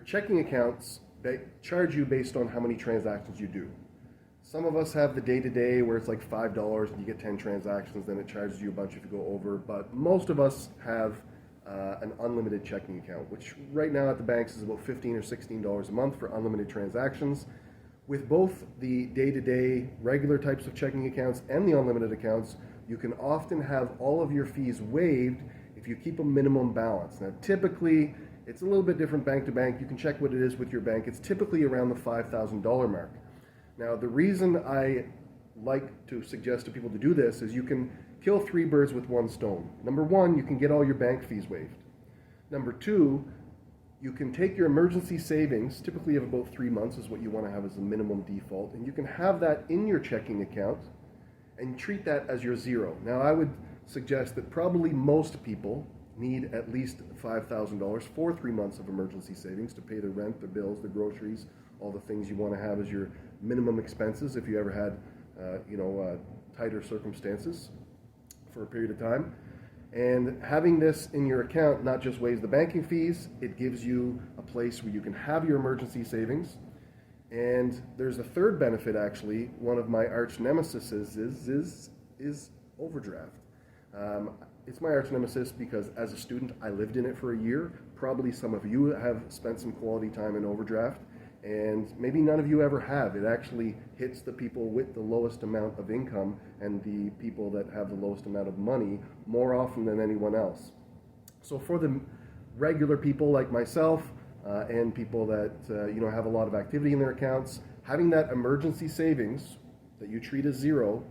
Checking accounts, they charge you based on how many transactions you do. Some of us have the day-to-day where it's like $5 and you get 10 transactions, then it charges you a bunch if you go over. But most of us have an unlimited checking account, which right now at the banks is about $15 or $16 a month for unlimited transactions. With both the day-to-day regular types of checking accounts and the unlimited accounts, you can often have all of your fees waived if you keep a minimum balance. Now, typically, it's a little bit different bank to bank. You can check what it is with your bank. It's typically around the $5,000 mark. Now, the reason I like to suggest to people to do this is you can kill three birds with one stone. Number one, you can get all your bank fees waived. Number two, you can take your emergency savings, typically of about 3 months is what you want to have as a minimum default, and you can have that in your checking account and treat that as your zero. Now, I would suggest that probably most people need at least $5,000 for 3 months of emergency savings to pay the rent, the bills, the groceries, all the things you want to have as your minimum expenses if you ever had, tighter circumstances for a period of time. And having this in your account not just waives the banking fees, it gives you a place where you can have your emergency savings. And there's a third benefit, actually. One of my arch nemesis is overdraft. It's my arch nemesis because as a student, I lived in it for a year. Probably some of you have spent some quality time in overdraft, and maybe none of you ever have. It actually hits the people with the lowest amount of income and the people that have the lowest amount of money more often than anyone else. So for the regular people like myself and people that have a lot of activity in their accounts, having that emergency savings that you treat as zero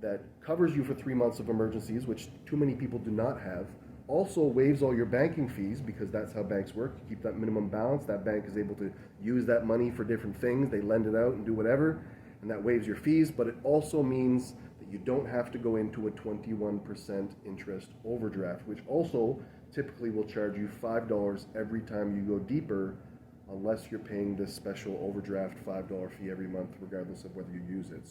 that covers you for 3 months of emergencies, which too many people do not have, also waives all your banking fees because that's how banks work. You keep that minimum balance. That bank is able to use that money for different things. They lend it out and do whatever, and that waives your fees. But it also means that you don't have to go into a 21% interest overdraft, which also typically will charge you $5 every time you go deeper, unless you're paying this special overdraft $5 fee every month, regardless of whether you use it.